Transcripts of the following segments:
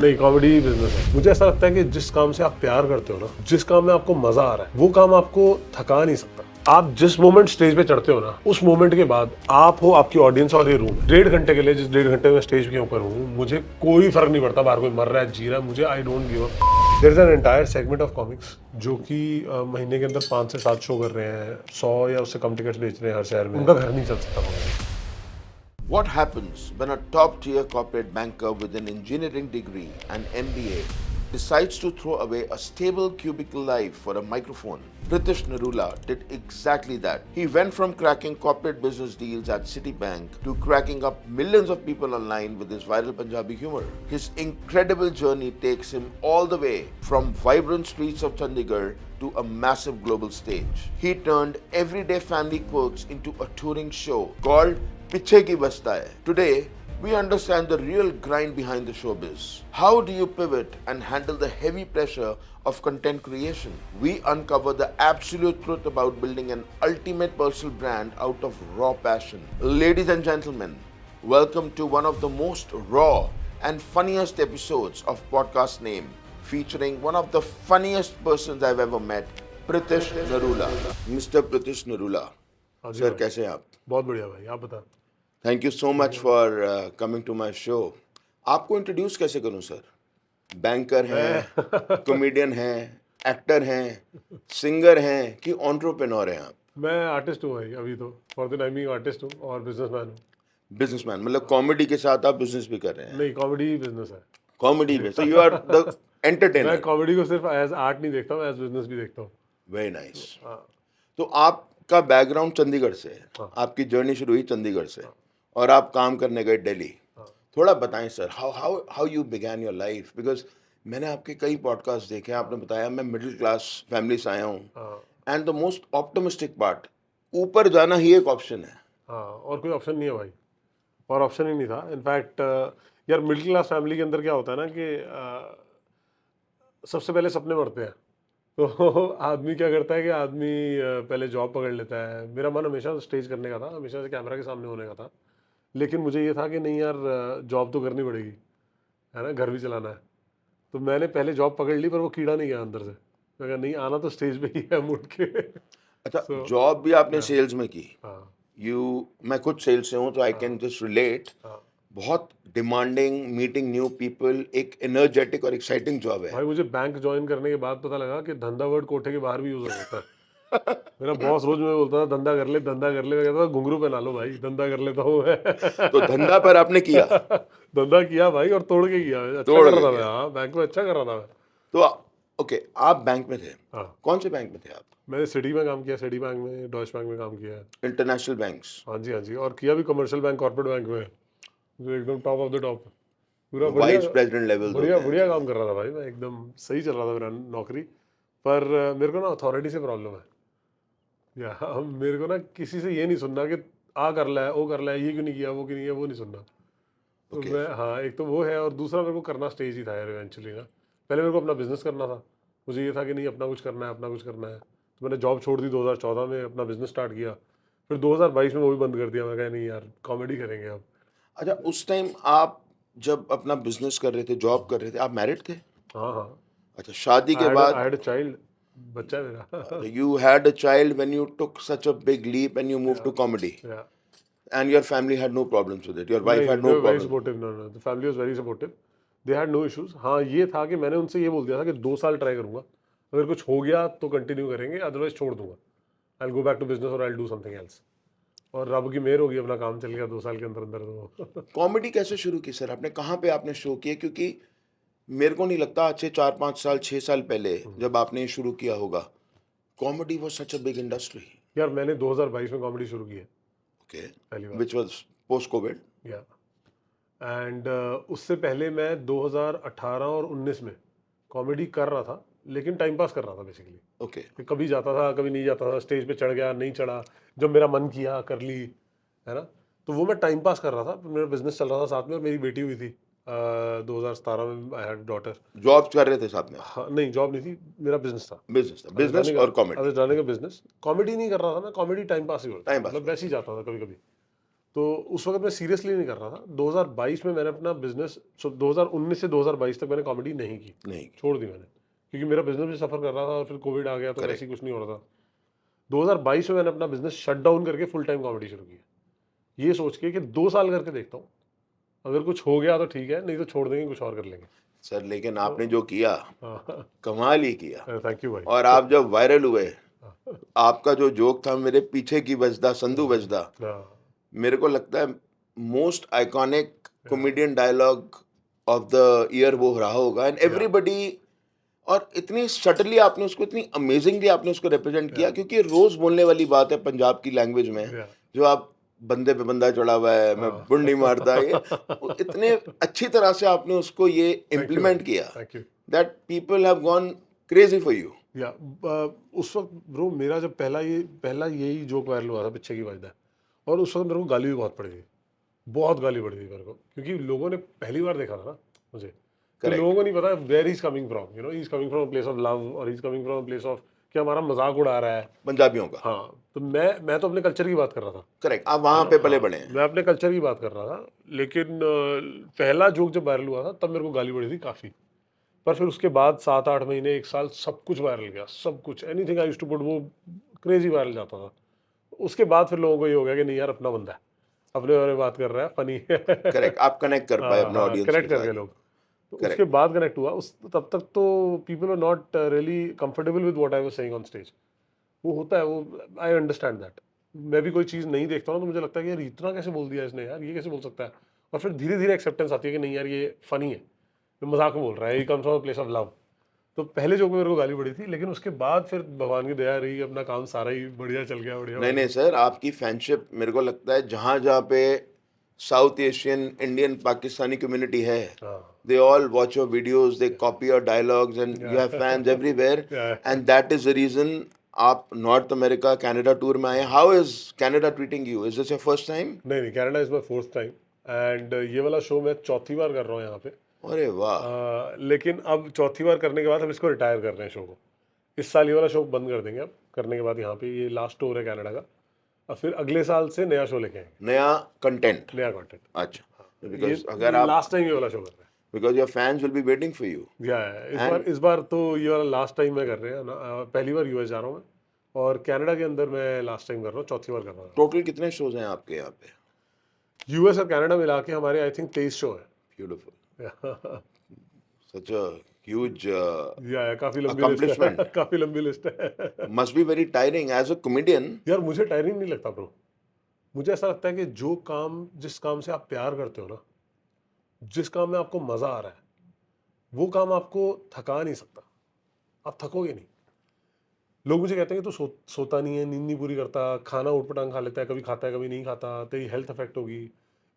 नहीं, comedy business है। मुझे ऐसा लगता है कि जिस काम से आप प्यार करते हो ना, जिस काम में आपको मजा आ रहा है, वो काम आपको थका नहीं सकता। आप जिस मोमेंट स्टेज पे चढ़ते हो ना, उस मोमेंट के बाद आप हो, आपकी ऑडियंस और ये रूम। 1.5 घंटे के लिए, जिस 1.5 घंटे में स्टेज के ऊपर हूँ, मुझे कोई फर्क नहीं पड़ता बाहर कोई मर रहा है, जी रहा है, मुझे I don't give up. There is an entire segment of comics जो कि महीने के अंदर 5 से 7 शो कर रहे हैं, 100 या उससे कम टिकट्स बेच रहे हैं हर शहर में। उनका घर नहीं चल सकता। What happens when a top tier corporate banker with an engineering degree and MBA decides to throw away a stable cubicle life for a microphone? Pritish Narula did exactly that. He went from cracking corporate business deals at Citibank to cracking up millions of people online with his viral Punjabi humor. His incredible journey takes him all the way from vibrant streets of Chandigarh to a massive global stage. He turned everyday family quirks into a touring show called Piche Ki Basta Hai. Today, we understand the real grind behind the showbiz. How do you pivot and handle the heavy pressure of content creation? We uncover the absolute truth about building an ultimate personal brand out of raw passion. Ladies and gentlemen, welcome to one of the most raw and funniest episodes of Podcast Name, featuring one of the funniest persons I've ever met, Pritish Narula. Mr. Pritish Narula. हाँ जी Sir, भाई, कैसे हैं आप? बहुत बढ़िया भाई, आप बता। Thank you so much for coming to my show. आपको इंट्रोड्यूस कैसे करूं सर? बैंकर हैं, मैं कॉमेडियन हैं, एक्टर हैं, सिंगर हैं कि एंटरप्रेन्योर हैं आप? मैं आर्टिस्ट हूँ भाई, अभी तो फॉर द टाइमिंग आर्टिस्ट हूँ और बिजनेसमैन हूँ। बिजनेसमैन मतलब कॉमेडी के साथ आप बिजनेस भी कर रहे हैं? नहीं, कॉमेडी बिजनेस है। कॉमेडी में सो यू आर द मैं एंटरटेनर। कॉमेडी को सिर्फ एज आर्ट नहीं देखता हूँ, एज बिजनेस भी देखता हूँ। Very nice. हाँ। तो आपका बैकग्राउंड चंडीगढ़ से है, हाँ। आपकी जर्नी शुरू हुई चंडीगढ़ से और आप काम करने गए दिल्ली। हाँ। थोड़ा बताएं sir, how how how you began your life, because मैंने आपके कई पॉडकास्ट देखे हैं, आपने बताया मैं मिडिल क्लास फैमिली से आया हूँ हाँ। And the most optimistic part, ऊपर जाना ही एक ऑप्शन है। हाँ, और कोई ऑप्शन नहीं है भाई, और ऑप्शन ही नहीं था इनफैक्ट। यार, मिडिल क्लास फैमिली के अंदर क्या होता है ना कि सबसे पहले सपने मरते हैं। तो आदमी क्या करता है कि आदमी पहले जॉब पकड़ लेता है। मेरा मन हमेशा स्टेज करने का था, हमेशा से कैमरा के सामने होने का था, लेकिन मुझे ये था कि नहीं यार, जॉब तो करनी पड़ेगी, है ना, घर भी चलाना है। तो मैंने पहले जॉब पकड़ ली, पर वो कीड़ा नहीं गया अंदर से। मैं कहा नहीं, आना तो स्टेज पे ही है मुड़ के। अच्छा, सो जॉब भी आपने सेल्स में की? हाँ। मैं खुद सेल्स से हूँ तो आई कैन जस्ट रिलेट। हाँ बहुत डिमांडिंग, मीटिंग न्यू पीपल, एक एनर्जेटिक और एक्साइटिंग जॉब है। भाई, मुझे बैंक ज्वाइन करने के बाद पता लगा कि धंधा वर्ड कोठे के बाहर भी यूज हो सकता है। मेरा बॉस रोज में बोलता था धंधा कर ले, धंधा कर ले। मैं कहता था घुंघरू पहना लो भाई, धंधा कर लेता हूँ तो धंधा पर आपने किया, धंधा किया भाई, और तोड़ के किया। अच्छा तोड़ कर के रहा था मैं, किया। हाँ, बैंक में अच्छा कर रहा था मैं। तो ओके, आप बैंक में थे? हाँ, कौन से बैंक में थे आप? मैंने सिटी में काम किया, सिटी बैंक में, डॉइच बैंक में काम किया है। International banks? हाँ जी, हाँ जी, और किया भी कमर्शियल बैंक, कॉर्पोरेट बैंक में, जो एकदम टॉप ऑफ द टॉप। पूरा बढ़िया, वाइस प्रेसिडेंट लेवल बढ़िया होते हैं बढ़िया जो। काम कर रहा था भाई मैं, एकदम सही चल रहा था मेरा नौकरी। पर मेरे को ना अथॉरिटी से प्रॉब्लम है। या मेरे को ना किसी से ये नहीं सुनना कि आ कर ला है, वो कर ला है, ये क्यों नहीं किया, वो क्यों नहीं किया, वो नहीं सुनना। तो ओके। मैं, हाँ, एक तो वो है, और दूसरा मेरे को करना स्टेज ही था यार इवेंचुअली ना। पहले मेरे को अपना बिजनेस करना था। मुझे ये था कि नहीं, अपना कुछ करना है, अपना कुछ करना है। तो मैंने जॉब छोड़ दी 2014 में, अपना बिजनेस स्टार्ट किया। फिर 2022 में वो भी बंद कर दिया। मैं कहा नहीं यार, कॉमेडी करेंगे अब। अच्छा, उस टाइम आप जब अपना बिजनेस कर रहे थे, जॉब कर रहे थे, आप मैरिड थे? हाँ हाँ। अच्छा, शादी के आई बाद हैड अ चाइल्ड, बच्चा है मेरा। You had a child when you took such a big leap and you move to comedy या and your family had no problems with it, your नहीं वाइफ नहीं, had they no were very problem? Supportive. No no, the family was very supportive. They had no issues. हाँ, ये था कि मैंने उनसे ये बोल दिया था कि 2 साल ट्राई करूंगा, अगर कुछ हो गया तो कंटिन्यू करेंगे, अदरवाइज छोड़ दूंगा। I will go back to business और I will do something else. और रब की मेहर होगी, अपना काम चल गया 2 साल के अंदर अंदर तो। कॉमेडी कैसे शुरू की सर आपने, कहाँ पे आपने शो किया? क्योंकि मेरे को नहीं लगता आज से 4-5 साल, 6 साल पहले जब आपने ये शुरू किया होगा, comedy was such a big industry. यार, मैंने 2022 में कॉमेडी शुरू की है ओके, पहली बार। Which was post COVID? या एंड उससे पहले मैं 2018 और 19 में कॉमेडी कर रहा था, लेकिन टाइम पास कर रहा था बेसिकली। ओके। कि कभी जाता था, कभी नहीं जाता था, स्टेज पे चढ़ गया, नहीं चढ़ा, जब मेरा मन किया कर ली, है ना। तो वो मैं टाइम पास कर रहा था, मेरा बिजनेस चल रहा था साथ में, और मेरी बेटी हुई थी 2017 में। I had daughter. जॉब कर रहे थे साथ में आप? हाँ नहीं, जॉब नहीं थी, मेरा बिजनेस था। बिजनेस था, बिजनेस और I comedy? Was running a business. Comedy नहीं कर रहा था मैं, कॉमेडी टाइम पास ही होता टाइम था, पास मतलब कर वैसे रहे ही थे। जाता था कभी कभी। तो उस वक्त मैं सीरियसली नहीं कर रहा था। 2022 में मैंने अपना बिजनेस, 2019 से 2022 तक मैंने कॉमेडी नहीं की, नहीं, छोड़ दी मैंने, क्योंकि मेरा बिजनेस भी सफ़र कर रहा था और फिर कोविड आ गया तो वैसे करेक्ट। ही कुछ नहीं हो रहा था। 2022 में मैंने अपना बिजनेस शट डाउन करके फुल टाइम कॉमेडी शुरू की, ये सोच के कि 2 साल करके देखता हूँ, अगर कुछ हो गया तो ठीक है, नहीं तो छोड़ देंगे, कुछ और कर लेंगे। सर लेकिन तो आपने जो किया, हाँ, कमाल ही किया। थैंक यू भाई। और आप जब वायरल हुए, आपका जो जोक था, मेरे पीछे की बजदा संधू बजदा, हाँ, मेरे को लगता है most iconic comedian dialogue of the year वो रहा होगा। एंड एवरीबडी, और इतनी सटली आपने उसको, इतनी अमेजिंगली आपने उसको रिप्रेजेंट किया, क्योंकि रोज बोलने वाली बात है पंजाब की लैंग्वेज में, जो आप बंदे पे बंदा चढ़ा हुआ है, मैं हाँ। बुंडी मारता है, वो इतने अच्छी तरह से आपने उसको ये थैंक यू भाई, इम्प्लीमेंट किया thank you. That people have gone crazy for you. या उस वक्त ब्रो मेरा जब पहला यही जोक वायरल हुआ था, पीछे की वाजदा, और उस वक्त मेरे को गाली भी बहुत पड़ी थी, बहुत गाली पड़ी थी मेरे को, क्योंकि लोगों ने पहली बार देखा था ना मुझे, तो करेक्ट। लोगों को नहीं पता where he is coming from, you know, he is coming from place of love और he is coming from place of कि हमारा मजाक उड़ा रहा है। पंजाबियों का। हाँ, तो मैं तो अपने कल्चर की बात कर रहा था, करेक्ट, आप है वहां ना। पे पले हाँ, बड़े हैं। मैं अपने कल्चर की बात कर रहा था, लेकिन पहला जोक जब वायरल हुआ था तब मेरे को गाली पड़ी थी काफ़ी, पर फिर उसके बाद 7-8 महीने, 1 साल, सब कुछ वायरल गया, सब कुछ, anything I used to put वो क्रेजी वायरल जाता था। उसके बाद फिर लोगों को ये हो गया कि नहीं यार, अपना बंदा है, अपने बारे में बात कर रहा है, फनी है। करेक्ट, आप कनेक्ट कर पाए हाँ अपने हाँ, ऑडियंस के कनेक्ट कर साथ। गए लोग। तो उसके करेक्ट। बाद कनेक्ट हुआ, उस तब तक तो people are not really comfortable with what I was saying on stage. वो होता है, वो आई अंडरस्टैंड दैट। मैं भी कोई चीज़ नहीं देखता हूँ तो मुझे लगता है कि यार इतना कैसे बोल दिया इसने, यार ये कैसे बोल सकता है, और फिर धीरे धीरे एक्सेप्टेंस आती है कि नहीं यार ये फनी है, ये मजाक में बोल रहा है, ये comes from place of love. तो पहले जोक में मेरे को गाली पड़ी थी, लेकिन उसके बाद फिर भगवान की दया रही, अपना काम सारा ही बढ़िया चल गया, बढ़िया नहीं बढ़िया। नहीं सर, आपकी फैनशिप मेरे को लगता है जहाँ जहाँ पे south Asian, Indian, Pakistani community है, हाँ, they all watch your videos, they copy your dialogues, and you have fans everywhere. And that is the reason आप नॉर्थ अमेरिका, कनाडा टूर में आए। How is Canada treating you? Is this your first time? नहीं नहीं, Canada is my fourth time, and ये वाला show मैं चौथी बार कर रहा हूँ यहाँ पे। अरे वाह। लेकिन अब चौथी बार करने के बाद हम इसको रिटायर कर रहे हैं शो को, इस साल ये वाला शो बंद कर देंगे अब, करने के बाद यहाँ पे ये लास्ट टूर है कनाडा का, और फिर अगले साल से नया शो लेके आएंगे, नया कंटेंट। नया कंटेंट। अच्छा, ये बिकॉज अगर आप, लास्ट टाइम ये वाला शो कर रहे हैं। Because your fans will be waiting for you. या एंड इस बार तो ये वाला लास्ट टाइम मैं कर रहे हैं ना, पहली बार यूएस जा रहा हूँ मैं, और कनाडा के अंदर मैं लास्ट टाइम कर रहा हूँ, चौथी बार कर रहा हूँ। टोटल कितने शोज हैं आपके यहाँ पे? यूएस और कनाडा मिला के हमारे आई थिंक 23 शो ब्यूटीफुल, है। सच अ ह्यूज या काफी लंबी लिस्ट है, accomplishment. काफी लंबी लिस्ट है। Must be very tiring as a comedian. यार मुझे टायरिंग नहीं लगता ब्रो, मुझे ऐसा लगता है कि जो काम, जिस काम से आप प्यार करते हो ना, जिस काम में आपको मजा आ रहा है, वो काम आपको थका नहीं सकता, आप थकोगे नहीं। लोग मुझे कहते हैं कि तू सोता नहीं है, नींद नहीं पूरी करता, खाना उठपटांग खा लेता है, कभी खाता है कभी नहीं खाता, तेरी हेल्थ अफेक्ट होगी।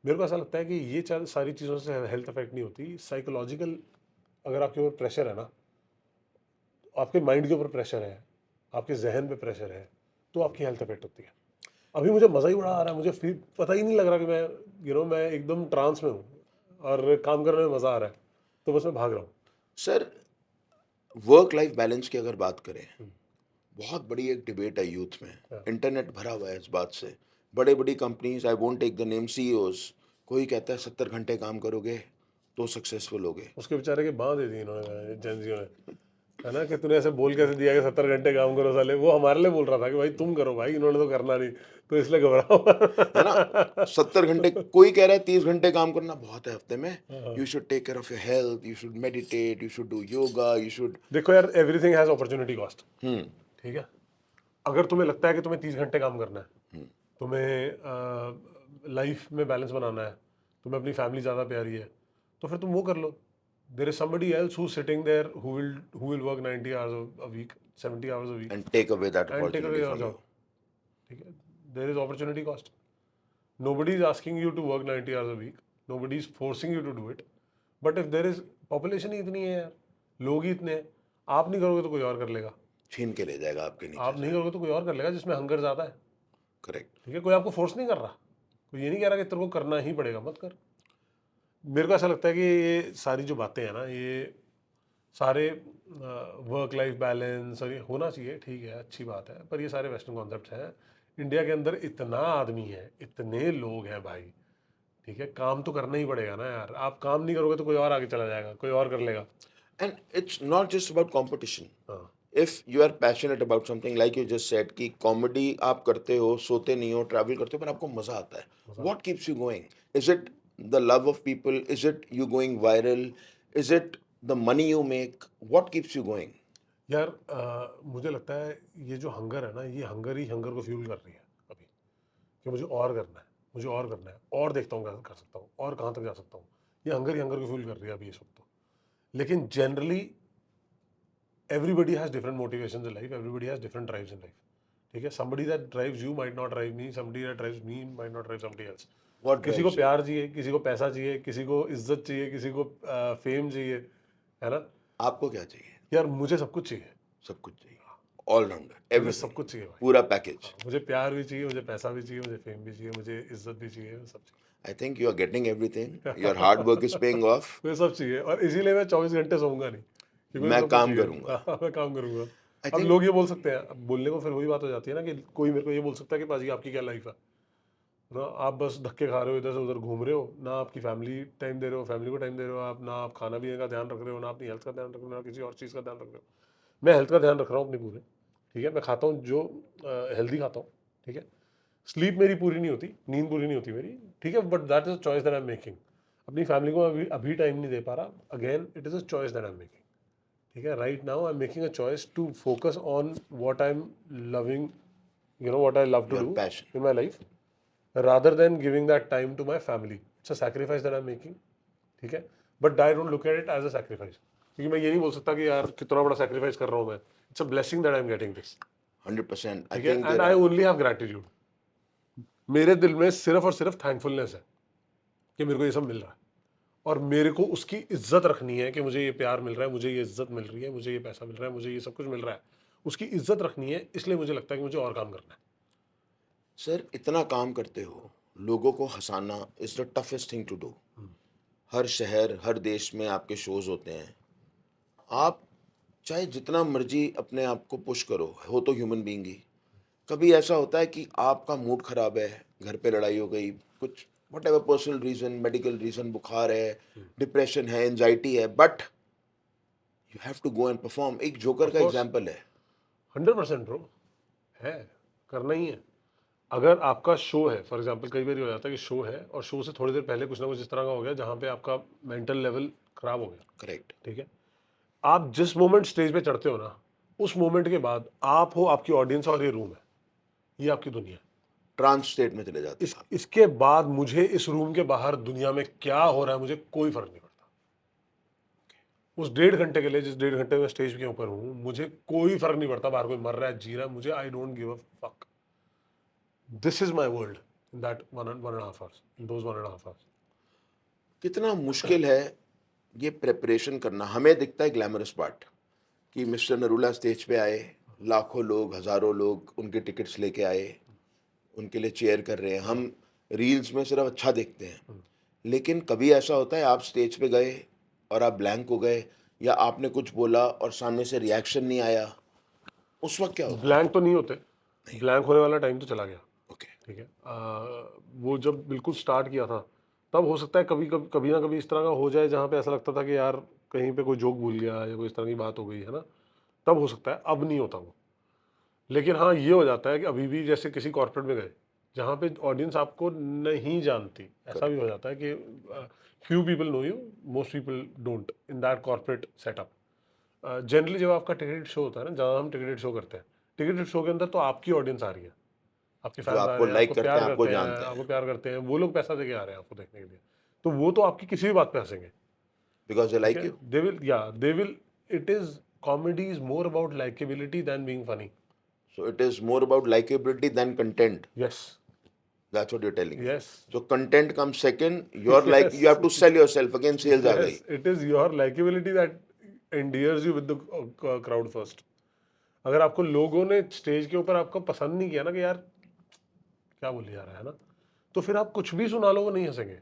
मेरे को ऐसा लगता है कि ये सारी चीज़ों से हेल्थ अफेक्ट नहीं होती, साइकोलॉजिकल, अगर आपके ऊपर प्रेशर है ना, आपके माइंड के ऊपर प्रेशर है, आपके जहन पे प्रेशर है, तो आपकी हेल्थ अफेक्ट होती है। अभी मुझे मज़ा ही बड़ा आ रहा है, मुझे फील पता ही नहीं लग रहा कि मैं मैं एकदम ट्रांस में हूँ और काम करने में मज़ा आ रहा है, तो बस मैं भाग रहा हूँ। सर, वर्क लाइफ बैलेंस की अगर बात करें, बहुत बड़ी एक डिबेट है यूथ में, इंटरनेट भरा हुआ है इस बात से। बड़े बड़ी companies, I won't take the name, CEOs, कोई कहता है 70 घंटे काम करोगे तो सक्सेसफुल होगे। उसके बेचारे के बाँह दे दी इन्होंने, जेंजियों ने, है ना, कि तूने ऐसे बोल कैसे दिया कि 70 घंटे काम करो साले। वो हमारे लिए बोल रहा था कि भाई तुम करो भाई, इन्होंने तो करना नहीं, तो इसलिए घबराओ। है ना, 70 घंटे, कोई कह रहा है 30 घंटे काम करना बहुत है हफ्ते में। You should take care of your health, you should meditate, you should do yoga, you should. देखो यार, एवरीथिंग हैज अपॉर्चुनिटी कॉस्ट, ठीक है। अगर तुम्हें लगता है कि तुम्हें 30 घंटे काम करना है, तुम्हें लाइफ में बैलेंस बनाना है, तुम्हें अपनी फैमिली ज़्यादा प्यारी है, तो फिर तुम वो कर लो। There is somebody else who sitting there who will work 90 hours a week, 70 hours a week, and take away that and take away opportunity your from you. Job, ठीक है। There is opportunity cost, nobody is asking you to work 90 hours a week, nobody is forcing you to do it, but if there is, population ही इतनी है यार, लोग ही इतने हैं, आप नहीं करोगे तो कोई और कर लेगा, छीन के ले जाएगा आपके नीचे आप से। नहीं करोगे तो कोई और कर लेगा जिसमें हंगर ज़्यादा है, करेक्ट। ठीक है। कोई आपको फोर्स नहीं कर रहा, कोई ये नहीं कह रहा कि तेरे को करना ही पड़ेगा, मत कर। मेरे को ऐसा लगता है कि ये सारी जो बातें हैं ना, ये सारे वर्क लाइफ बैलेंस और ये होना चाहिए, ठीक है, अच्छी बात है, पर ये सारे वेस्टर्न कॉन्सेप्ट हैं। इंडिया के अंदर इतना आदमी है, इतने लोग हैं भाई, ठीक है, काम तो करना ही पड़ेगा ना यार। आप काम नहीं करोगे तो कोई और आगे चला जाएगा, कोई और कर लेगा। And it's not just about competition. हाँ, If you are passionate about something, like you just said, कि कॉमेडी आप करते हो, सोते नहीं हो, ट्रैवल करते हो, पर आपको मजा आता है. What keeps you going? Is it the love of people? Is it you going viral? Is it the money you make? What keeps you going? यार मुझे लगता है ये जो हंगर है ना, ये हंगर ही हंगर को फ्यूल कर रही है अभी, कि मुझे और करना है, मुझे और करना है, और देखता हूँ क्या कर सकता हूँ, और कहाँ तक जा सकता हूँ। ये हंगर ही हंगर को फ्यूल कर रही है अभी इस वक्त तो। लेकिन generally everybody has different motivations in life, everybody has different drives in life, ठीक है। somebody that drives you might not drive me, somebody that drives me might not drive somebody else. What किसी को drives you? प्यार चाहिए, किसी को पैसा चाहिए, किसी को इज्जत चाहिए, किसी को फेम चाहिए, है ना। आपको क्या चाहिए? यार मुझे सब कुछ चाहिए, सब कुछ चाहिए. All rounder, मुझे सब everything. कुछ चाहिए भाई। पूरा package. हाँ, मुझे प्यार भी चाहिए, मुझे पैसा भी चाहिए, मुझे फेम भी चाहिए, मुझे इज्जत भी चाहिए, सब चाहिए। I think you are getting everything. Your hard work is paying off. मुझे सब चाहिए, और इसीलिए मैं 24 घंटे सोऊंगा नहीं, क्योंकि मुझे मैं सब कुछ काम चाहिए। करूंगा. मैं काम करूंगा। I अब think लोग ये बोल सकते हैं, अब बोलने को फिर वही बात हो जाती है ना, कि कोई मेरे को ये बोल सकता है कि पाजी आपकी क्या लाइफ है ना, आप बस धक्के खा रहे हो, इधर से उधर घूम रहे हो ना, आपकी फैमिली टाइम दे रहे हो, फैमिली को टाइम दे रहे हो आप ना, आप खाना पीने का ध्यान रख रहे हो ना, अपनी हेल्थ का ध्यान रख रहे हो ना, किसी और चीज़ का ध्यान रख रहे हो। मैं हेल्थ का ध्यान रख रहा हूँ अपनी पूरे, ठीक है। मैं खाता हूँ जो हेल्दी खाता हूँ, ठीक है। स्लीप मेरी पूरी नहीं होती, नींद पूरी नहीं होती मेरी, ठीक है, but that is a choice that I am making. अपनी फैमिली को अभी अभी टाइम नहीं दे पा रहा, again it is a choice that I am making, ठीक है। Right now I am making a choice to focus on what I am loving, you know, what I love to your do passion. in my life, rather than giving that time to my family. It's a sacrifice that I'm making, ठीक है, but I don't look at it as a sacrifice, क्योंकि मैं ये नहीं बोल सकता कि यार कितना बड़ा sacrifice कर रहा हूँ मैं। It's a blessing that I'm getting this, 100%. I ठीक है, think and there I are. only have gratitude. मेरे दिल में सिर्फ और सिर्फ थैंकफुलनेस है कि मेरे को ये सब मिल रहा है, और मेरे को उसकी इज्जत रखनी है कि मुझे ये प्यार मिल रहा है, मुझे ये इज्जत मिल रही है, मुझे ये पैसा मिल रहा है, मुझे ये सब कुछ मिल रहा है, उसकी इज्जत रखनी है। इसलिए मुझे लगता है कि मुझे और काम करना है। सर इतना काम करते हो, लोगों को हंसाना is the toughest thing to do. हर शहर हर देश में आपके शोज होते हैं. आप चाहे जितना मर्जी अपने आप को पुश करो, हो तो ह्यूमन बीइंग ही. कभी ऐसा होता है कि आपका मूड खराब है, घर पे लड़ाई हो गई, कुछ whatever personal reason, medical reason, बुखार है, डिप्रेशन है, एंजाइटी है, but you have to go and perform. एक जोकर ऑफ का कोर्स, एग्जाम्पल है. 100% ब्रो, है, करना ही है। अगर आपका शो है, फॉर एग्जांपल, कई बार ये हो जाता है कि शो है और शो से थोड़ी देर पहले कुछ ना कुछ इस तरह का हो गया जहाँ पे आपका मेंटल लेवल खराब हो गया, करेक्ट. ठीक है। आप जिस मोमेंट स्टेज पे चढ़ते हो ना, उस मोमेंट के बाद आप हो, आपकी ऑडियंस और ये रूम है, ये आपकी दुनिया है। ट्रांस स्टेट में चले जाते हैं आप. इसके बाद मुझे इस रूम के बाहर दुनिया में क्या हो रहा है मुझे कोई फर्क नहीं पड़ता। उस 1.5 घंटे के लिए, जिस 1.5 घंटे में स्टेज के ऊपर हूँ, मुझे कोई फर्क नहीं पड़ता बाहर कोई मर रहा है, जी रहा है, मुझे I don't give a fuck. This is my world in that 1.5 hours, in those 1.5 hours। कितना मुश्किल है ये प्रेपरेशन करना. हमें दिखता है ग्लैमरस पार्ट कि मिस्टर नरूला स्टेज पे आए, लाखों लोग, हजारों लोग उनके टिकट्स लेके आए, उनके लिए चेयर कर रहे हैं. हम रील्स में सिर्फ अच्छा देखते हैं, लेकिन कभी ऐसा होता है आप स्टेज पे गए और आप ब्लैंक हो गए, या आपने कुछ बोला और सामने से रिएक्शन नहीं आया, उस वक्त क्या होता है? ब्लैंक तो नहीं होते, ब्लैंक होने वाला टाइम तो चला गया, ओके. ठीक है। वो जब बिल्कुल स्टार्ट किया था, तब हो सकता है कभी ना कभी इस तरह का हो जाए जहाँ पे ऐसा लगता था कि यार कहीं पे कोई जोक भूल गया या कोई इस तरह की बात हो गई है ना, तब हो सकता है। अब नहीं होता वो। लेकिन हाँ, ये हो जाता है कि अभी भी जैसे किसी कॉर्पोरेट में गए जहाँ पे ऑडियंस आपको नहीं जानती, ऐसा भी हो जाता है कि few people know you, most people don't in that corporate setup. Generally जब आपका टिकट शो होता है ना, जहाँ हम टिकट शो करते हैं, टिकट शो के अंदर तो आपकी ऑडियंस आ रही है, आपके जो फैंस आ आपको रहे हैं, लाइक आपको करते प्यार हैं, आपको करते हैं, जानते हैं, आपको प्यार करते हैं, वो लोग पैसा देके आ रहे हैं आपको देखने के लिए, तो वो तो आपकी किसी भी बात पे हंसेंगे, बिकॉज दे ठीक लाइक है। You. They will it is, comedy is more about likability than being funny. So it is more about likability than content. Yes, That's what you're telling me. Yes, So content comes second. You're like yes, you have to sell yourself again. Sales आ गई. Yes, it is your likability that endears you with the crowd first. अगर आपको लोगों ने stage के ऊपर आपको पसंद नहीं किया ना, कि यार क्या बोल जा रहा है ना, तो फिर आप कुछ भी सुना लो वो नहीं हंसेंगे।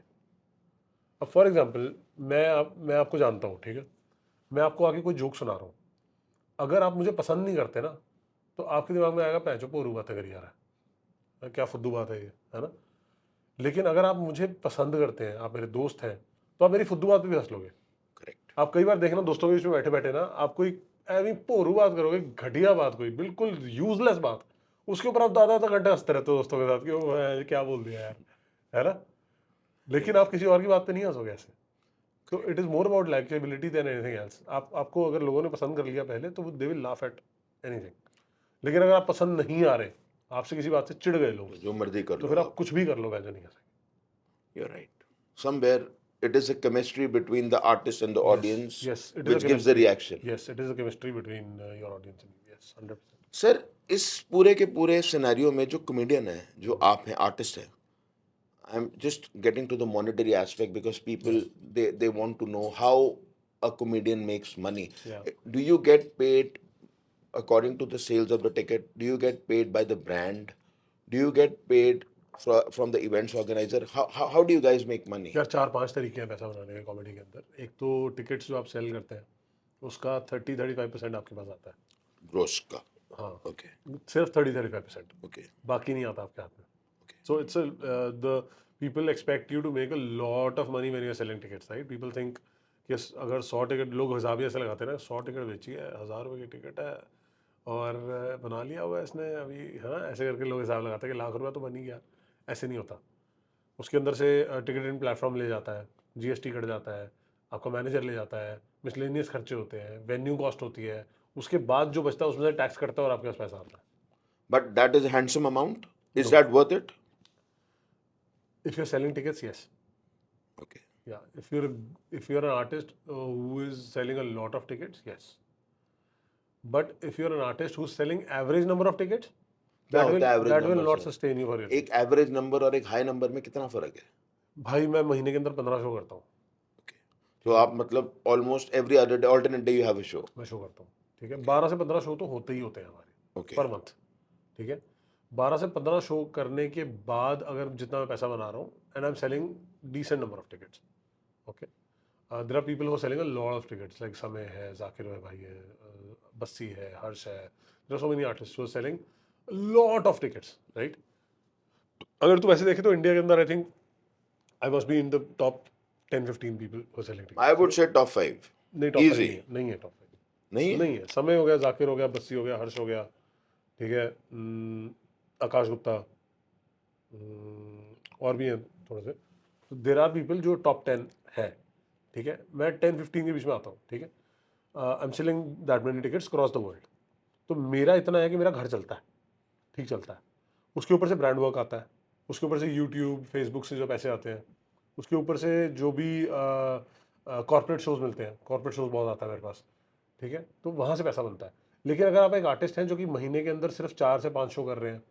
अब फॉर एग्जाम्पल, मैं आपको जानता हूँ, ठीक है, मैं आपको आके कोई जोक सुना रहा हूँ, अगर आप मुझे पसंद नहीं करते ना, तो आपके दिमाग में आएगा पैंचो पोरू बातें करी जा रहा है, क्या फुद्दू बात है ना। लेकिन अगर आप मुझे पसंद करते हैं, आप मेरे दोस्त हैं, तो आप मेरी फुद्दू बात पे भी हंस लोगे। करेक्ट। आप कई बार देखना दोस्तों के बीच में बैठे बैठे ना, आप कोई ऐसी पोरू बात करोगे, घटिया बात, कोई बिल्कुल यूजलेस बात, उसके ऊपर आप आधा आधा घंटा हंसते रहते हो दोस्तों के साथ कि वो क्या बोल दिया यार, है ना। लेकिन आप किसी और की बात पे नहीं हंसोगे ऐसे। तो it is more about likability than anything else. आपको अगर लोगों ने पसंद कर लिया पहले, तो they will laugh at anything. लेकिन अगर आप पसंद नहीं आ रहे, आपसे किसी बात से चिढ़ गए लोग, जो मर्जी कर तो लो फिर आप आप। कुछ भी कर लो, वैसे नहीं कर सकते। You're right. Somewhere it is a chemistry between the artist and the audience Yes, it is a which gives the chemistry. reaction. Yes, it is a chemistry between your audience and you. Yes, 100%. Sir, इस पूरे के पूरे scenario में जो comedian है, जो आप हैं, आर्टिस्ट हैं, I am just getting to the monetary aspect because people they want to know how a comedian makes money. Yeah. Do you get paid according to the sales of the ticket? Do you get paid by the brand? Do you get paid from the events organizer? How do you guys make money? यार 4-5 तरीके हैं पैसा बनाने के comedy के अंदर। एक तो टिकट्स जो आप सेल करते हैं, उसका 30-35% आपके पास आता है। Gross का. हाँ, Okay. सिर्फ 30-35%, Okay. बाकी नहीं आता आपके हाथ में। Okay. So it's the people expect you to make a lot of money when you're selling tickets, right? People think कि अगर 100 टिकट, लोग हिसाब ही ऐसे लगाते हैं ना, 100 टिकट बेची है, 1000 रुपये की टिकट है, और बना लिया हुआ है इसने अभी, हाँ, ऐसे करके लोग हिसाब लगाते हैं कि लाख रुपया तो बन ही गया। ऐसे नहीं होता। उसके अंदर से टिकट प्लेटफॉर्म ले जाता है, जीएसटी कट जाता है, आपका मैनेजर ले जाता है, मिसलेनियस खर्चे होते हैं, वेन्यू कॉस्ट होती है, उसके बाद जो बचता है उसमें से टैक्स कटता है और आपके पास पैसा आता है। But that is a handsome amount. Is No. that worth it? If you're selling tickets, yes. Okay. Yeah, if you're an artist who is selling a lot of tickets, yes. But if you're an artist who's selling average number of tickets, क्या that होता है average will number not से? sustain you for your. एक average number और एक high number में कितना फर्क है? भाई मैं महीने के अंदर 15 शो करता हूँ। Okay. तो आप मतलब almost every other day, alternate day you have a show. मैं शो करता हूँ, ठीक है। 12 से 15 शो तो होते ही होते हैं हमारे Okay. पर मंथ, ठीक है। 12 से 15 शो करने के बाद अगर जितना मैं पैसा बना रहा हूँ, and I am selling decent number of tickets, okay. There are people who are selling a lot of tickets, like Samay है, जाकिर भाई है, बस्सी है, हर्ष है, there are so many artist who are selling lot of tickets, right. अगर तू वैसे देखे तो इंडिया के अंदर I think I must be in the top 10-15 people who are selling tickets. I would से टॉप 5. नहीं, टॉप 5 Easy. नहीं है, टॉप 5 नहीं है? नहीं है। समय हो गया, जाकिर हो गया, बस्सी हो गया, हर्ष हो गया, ठीक है, आकाश गुप्ता, और भी हैं थोड़े से। तो देर आर पीपल जो टॉप 10 है, ठीक है। मैं 10-15 के बीच में आता हूँ, ठीक है। आई am selling that many tickets cross the world. तो मेरा इतना है कि मेरा घर चलता है, ठीक चलता है। उसके ऊपर से ब्रांड वर्क आता है, उसके ऊपर से यूट्यूब फेसबुक से जो पैसे आते हैं, उसके ऊपर से जो भी कॉर्पोरेट शोज मिलते हैं, कॉर्पोरेट शोज बहुत आता है मेरे पास, ठीक है। तो वहाँ से पैसा बनता है। लेकिन अगर आप एक आर्टिस्ट हैं जो कि महीने के अंदर सिर्फ 4 से 5 शो कर रहे हैं,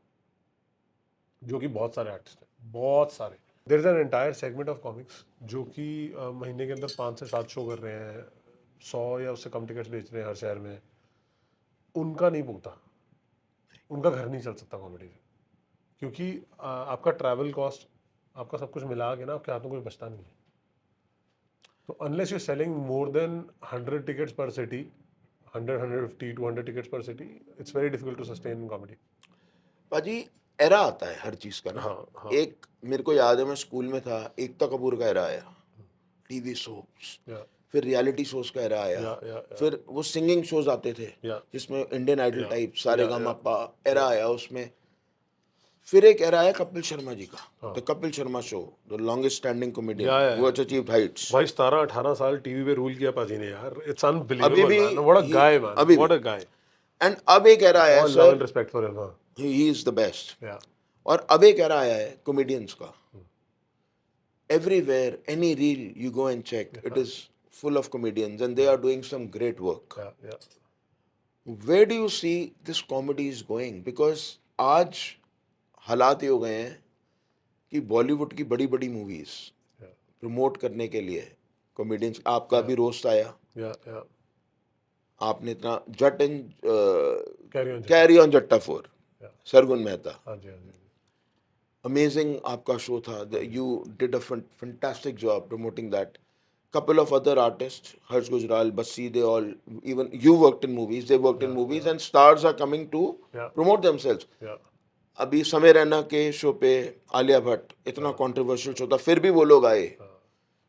जो कि बहुत सारे आर्टिस्ट हैं, बहुत सारे, there is an entire segment of comics जो कि महीने के अंदर 5 से 7 शो कर रहे हैं, 100 या उससे कम टिकट्स बेच रहे हैं हर शहर में, उनका नहीं पुगता, उनका घर नहीं चल सकता कॉमेडी से। क्योंकि आपका ट्रैवल कॉस्ट, आपका सब कुछ मिला के ना, आपके हाथ में कुछ बचता नहीं है। तो unless you selling more than 100 tickets per city, 100, 150, 200 tickets per city, it's very difficult to sustain in comedy. पाजी, एरा आता है हर चीज का ना. हाँ. एक मेरे को याद है, मैं स्कूल में था, एकता कपूर का एरा आया, टीवी शोज, या फिर रियलिटी शोज का एरा आया, या फिर वो सिंगिंग शोज आते थे जिसमें इंडियन आइडल टाइप सारे गामापा एरा आया उसमें. फिर एक एरा आया कपिल शर्मा जी का, the Kapil Sharma show, the longest standing comedian who has achieved Heights. भाई 17-18 साल टीवी पे रूल किया पाजी ने यार, इट्स अभी अनबिलीवेबल भी man, what a guy man, अभी व्हाट अ भी. गाय, एंड अब एक एरा आया all love and sir, respect for him. He is the best. या और अब एक एरा आया है कॉमेडियंस का. Everywhere, any reel you go and check, it is full of comedians and they are doing some great work. या Where do you see this comedy is going? Because आज हालात ये हो गए हैं कि बॉलीवुड की बड़ी बड़ी मूवीज प्रमोट करने के लिए कॉमेडियंस, आपका भी रोस्ट आया, या आपने इतना जट एंड कैरी ऑन ऑन जट्टा 4, सरगुन मेहता, हाँ जी, हाँ जी। amazing आपका शो था. You did a fantastic job promoting that. Couple of other artists, Harsh Gujral, Bassi, they all, even you worked in movies, they worked in movies, and stars are coming to promote themselves. या अभी समय रैना के show पे आलिया भट्ट इतना controversial show था, फिर भी वो लोग आए।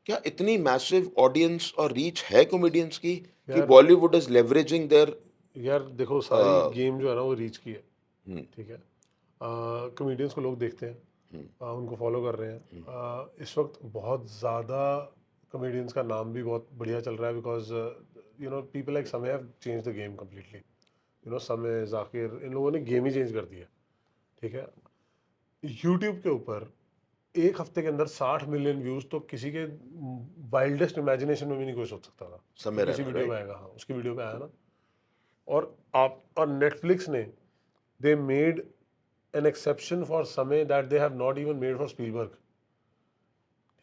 क्या इतनी मैसिव ऑडियंस और रीच है कॉमेडियंस की कि यार बॉलीवुड इज लेवरेजिंग देयर? यार देखो, सारी गेम जो है ना वो रीच की है, ठीक है। कॉमेडियंस को लोग देखते हैं, उनको फॉलो कर रहे हैं। इस वक्त बहुत ज़्यादा कॉमेडियंस का नाम भी बहुत बढ़िया चल रहा है, because you know people like Samay have change the game completely. You know Samay, Zakir, इन लोगों ने गेम ही चेंज कर दिया, ठीक है। यूट्यूब के ऊपर एक हफ्ते के अंदर 60 मिलियन व्यूज तो किसी के वाइल्डेस्ट इमेजिनेशन में भी नहीं कोई सोच सकता था समय कि किसी रैना, वीडियो में राइट? आएगा। हाँ, उसकी वीडियो पे आया ना। और नेटफ्लिक्स ने, they made an exception for Samay that they have not even made for Spielberg,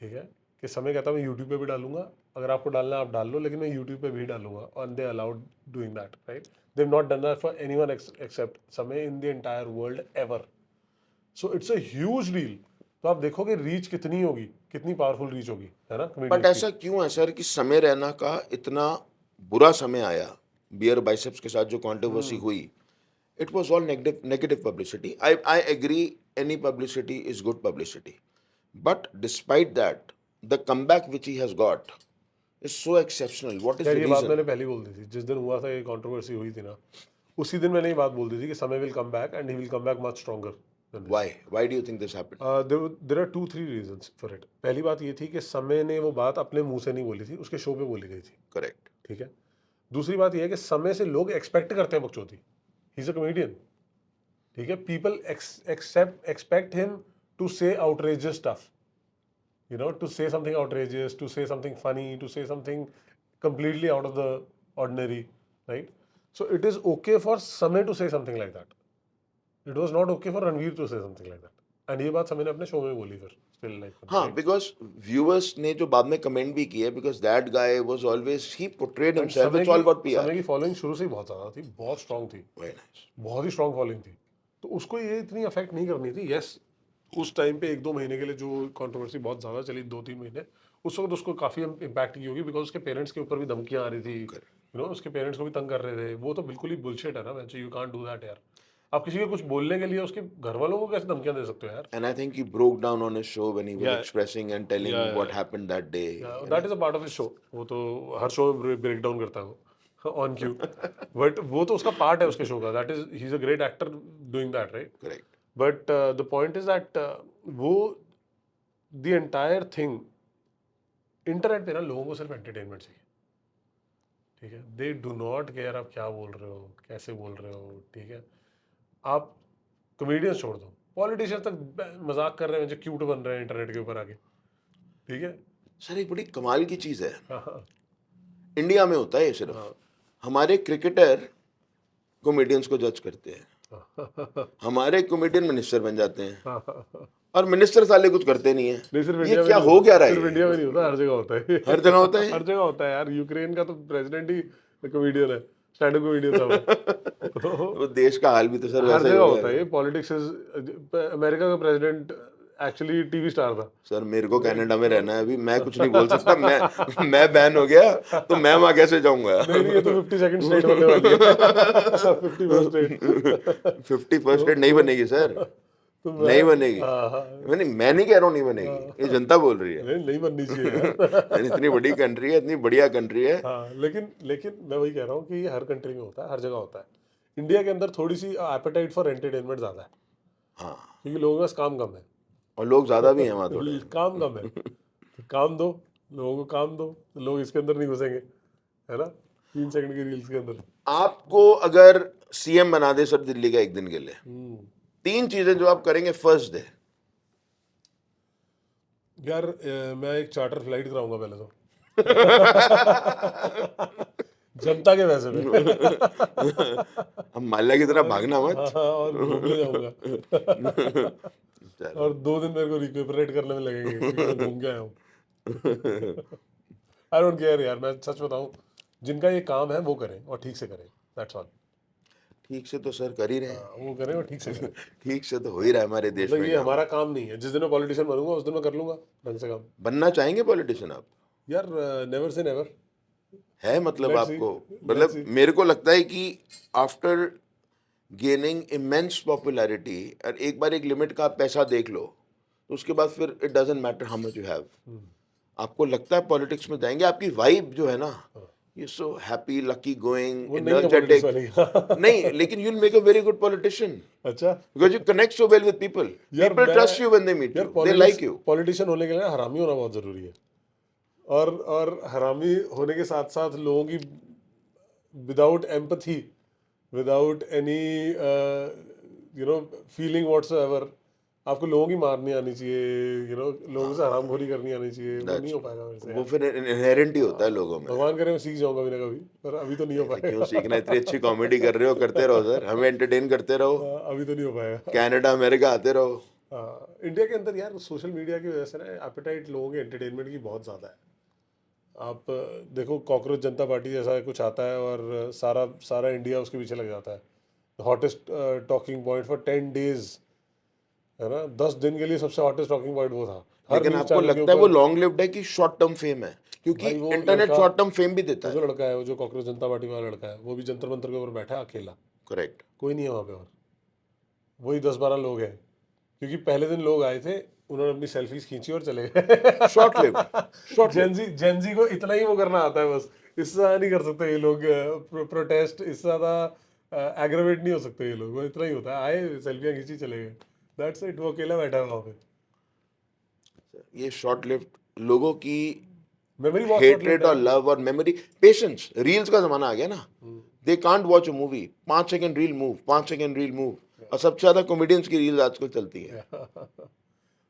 ठीक है। कि समय कहता है मैं यूट्यूब पे भी डालूंगा, अगर आपको डालना है आप डाल लो, लेकिन मैं यूट्यूब पे भी डालूंगा, और they allowed doing that, right. They have not done that for anyone except Samay in the entire world ever. So it's a huge deal. तो आप देखोगे रीच कितनी होगी, कितनी पावरफुल रीच होगी, है ना, बट कॉमेडियंस की। ऐसा क्यों है सर कि समय रैना का इतना बुरा समय आया, बियर बाइसेप्स के साथ जो कंट्रोवर्सी हुई, it was all negative publicity. I agree, any publicity is good publicity, but despite that the comeback which he has got is so exceptional. What is यार द ये बात रीजन? मैंने पहले बोल दी थी, जिस दिन हुआ था ये कंट्रोवर्सी हुई थी ना, उसी दिन मैंने ये बात बोल दी थी कि Samay will come back and he will come back much stronger than this. Why do you think this happened? There are 2-3 reasons for it. पहली बात ये थी कि समय ने वो बात अपने मुंह से नहीं बोली थी, उसके शो पे बोली गई थी, करेक्ट। ठीक है। दूसरी बात ये है कि समय से लोग एक्सपेक्ट करते हैं बकचोदी। ही इज अ कॉमेडियन, ठीक है। पीपल एक्सपेक्ट हिम टू से outrageous stuff, you know, to say something outrageous, to say something funny, to say something completely out of the ordinary, right? So it is okay for Samay to say something like that. It was not okay for Ranveer to say something like that. And ये बात समय ने अपने show में बोली फिर still life में, हाँ, राइट। बिकॉज व्यूअर्स ने जो बाद में कमेंट भी किए, because that guy was always he portrayed and himself, it's all about PR. समय की फॉलोइंग शुरू से ही बहुत ज़्यादा थी, बहुत स्ट्रांग थी, वेरी नाइस। बहुत ही स्ट्रांग फॉलोइंग थी। तो उसको ये इतनी अफेक्ट नहीं करनी थी। यस, उस टाइम पे 1-2 महीने के लिए जो कंट्रोवर्सी बहुत ज़्यादा चली, 2-3 महीने, उस वक्त उसको काफ़ी इम्पैक्ट की होगी, बिकॉज उसके पेरेंट्स के ऊपर भी धमकियाँ आ रही थी, यू नो, उसके पेरेंट्स को भी तंग कर रहे थे। वो तो बिल्कुल ही बुलशिट है ना, यू कांट डू दैट यार। आप किसी को कुछ बोलने के लिए उसके घर वालों को कैसे धमकियाँ दे सकते हो यार? And I think he broke down on his show when he was या expressing and telling या what happened that day. You that know? Is a part of his show. वो तो हर शो में ब्रेक डाउन करता है वो on Q, but वो तो उसका पार्ट है उसके शो का। That is, he is a great actor doing that, right. Correct. But the point is that वो द एंटायर थिंग, इंटरनेट पे ना लोगों को सिर्फ एंटरटेनमेंट चाहिए, ठीक है। दे डू नॉट केयर आप क्या बोल रहे हो, कैसे बोल रहे हो, ठीक है। आप कॉमेडियंस छोड़ दो, पॉलिटिशियंस तक मजाक कर रहे हैं जो क्यूट बन रहे हैं इंटरनेट के ऊपर आके, ठीक है। सर एक बड़ी कमाल की चीज है, हाँ हाँ इंडिया में होता है ये सिर्फ। हाँ हमारे क्रिकेटर कॉमेडियंस को जज करते हैं, हमारे कॉमेडियन मिनिस्टर बन जाते हैं, हाँ, हाँ, हाँ। और मिनिस्टर साले कुछ करते नहीं नहीं, सिर्फ है। ये इंडिया में क्या नहीं हो होता, क्या रहा है सिर्फ ये? इंडिया में नहीं होता, हर जगह होता है। हर जगह होता है। हर जगह होता है यार। यूक्रेन का तो प्रेसिडेंट ही कॉमेडियन है, स्टैंड अप कॉमेडियन था वो। तो वो देश का हाल भी तो सर हर वैसा ही जगह हो होता है गया। ये पॉलिटिक्स। अमेरिका का प्रेसिडेंट एक्चुअली टीवी स्टार था। सर मेरे को कनाडा में रहना है अभी, मैं कुछ नहीं बोल सकता। मैं बैन हो गया तो मैं वहां कैसे जाऊंगा? नहीं नहीं, ये तो 52nd स्टेट बनने वाली है। 51st state. 51st स्टेट नहीं बनेगी सर, तो नहीं बनेगी। हाँ हाँ, मैं नहीं कह रहा हूँ नहीं बनेगी, ये जनता बोल रही है। नहीं नहीं बननी चाहिए यार। इतनी बड़ी कंट्री है, इतनी बढ़िया कंट्री है। हाँ, लेकिन लेकिन मैं वही कह रहा हूँ कि ये हर कंट्री में होता है, हर जगह होता है। इंडिया के अंदर थोड़ी सी एपेटाइट फॉर एंटरटेनमेंट ज़्यादा है, हाँ, क्योंकि लोगों के पास काम कम है। और लोग ज्यादा भी हैं वहाँ थोड़े। काम कम है, तो काम दो लोगों को, काम दो तो लोग इसके अंदर नहीं घुसेंगे, है ना, 3 सेकंड की रील्स के अंदर। आपको अगर सीएम बना दे सर दिल्ली का एक दिन के लिए, 3 चीजें जो आप करेंगे फर्स्ट डे? यार मैं एक चार्टर फ्लाइट कराऊंगा पहले तो। जनता के पैसे पे। अब माल्या की तरह भागना मत। हाँ, और घूमने जाऊंगा। चलो। और 2 दिन मेरे को रिकवरेट करने में लगेंगे क्योंकि मैं घूम के आया हूँ। आई डोंट केयर यार, मैं सच बताऊं, जिनका ये काम है वो करें और ठीक से करें, दैट्स ऑल। ठीक से तो सर कर ही रहे हैं। वो करें और ठीक से करें। ठीक से तो हो ही रहा है हमारे देश मतलब में ये काम। हमारा काम नहीं है। जिस दिन मैं पॉलिटिशियन बनूंगा उस दिन मैं कर लूंगा ढंग से काम। बनना चाहेंगे पॉलिटिशियन आप? यार नेवर से नेवर है मतलब Let's see, आपको, let's मतलब see. मेरे को लगता है कि आफ्टर गेनिंग इमेंस पॉपुलैरिटी, और एक बार एक लिमिट का आप पैसा देख लो तो उसके बाद फिर it doesn't matter how much you have. आपको लगता है पॉलिटिक्स में जाएंगे, आपकी वाइब जो है ना, ये सो हैप्पी लकी गोइंग वो नहीं है पॉलिटिक्स एनर्जेटिक, वाली। नहीं, लेकिन you will make a very good politician अच्छा because you connect so well with people, यार पीपल मैं trust you when they meet यार you, they like you. Politician होने के लिए ना हरामी होना बहुत जरूरी है। और हरामी होने के साथ साथ लोगों की without empathy, without any feeling whatsoever, आपको लोगों की मारनी आनी चाहिए, लोगों से हरामखोरी करनी आनी चाहिए। वो नहीं That's हो पाएगा मेरे से वो यार। फिर इनहेरेंट ही होता है लोगों में। भगवान करे मैं सीख जाऊंगा कभी ना कभी, पर अभी तो नहीं हो ऐसे क्यों पाएगा। सीखना, इतनी अच्छी कॉमेडी कर रहे हो, करते रहो सर, हमें एंटरटेन करते रहो, अभी तो नहीं हो पाएगा। कनाडा अमेरिका आते रहो। इंडिया के अंदर यार सोशल मीडिया की वजह से ना एपेटाइट लोगों के एंटरटेनमेंट की बहुत ज़्यादा है। आप देखो कॉकरोच जनता पार्टी जैसा कुछ आता है और सारा सारा इंडिया उसके पीछे लग जाता है। Hottest talking point for 10 days, है ना, 10 दिन के लिए सबसे हॉटेस्ट टॉकिंग पॉइंट वो था हर लेकिन न्यूज़ आपको चैनल के लगता है वो ऊपर। लॉन्ग लिव्ड है कि शॉर्ट टर्म फेम है, क्योंकि भाई वो इंटरनेट लड़का, शॉर्ट टर्म फेम भी देता वो है। जो लड़का है, वो जो कॉकरोच जनता पार्टी वाला लड़का है, वो भी जंतर मंतर के ऊपर बैठा है अकेला, करेक्ट। कोई नहीं है वहाँ पे और वही 10-12 लोग हैं। क्योंकि पहले दिन लोग आए थे, उन्होंने अपनी सेल्फीज खींची और चले गए। Short lived, short lived. Gen Z को इतना ही वो करना आता है बस, इससे ज़्यादा नहीं कर सकते ये लोग। प्रोटेस्ट इससे ज़्यादा एग्रेवेट नहीं हो सकते ये लोग, वो इतना ही होता है, आए सेल्फियाँ खींची चले गए, दैट्स इट। वो अकेला बैठा है वहाँ पे। ये शॉर्ट लिव्ड लोगों की मेमोरी बहुत शॉर्ट लिव्ड हेटरेट है और ना। लव और मेमोरी, पेशेंस, रील्स का जमाना आ गया ना। They can't watch a movie, 5 second reel move, 5 second reel move, और सबसे ज्यादा कॉमेडियंस की रील्स आजकल चलती है।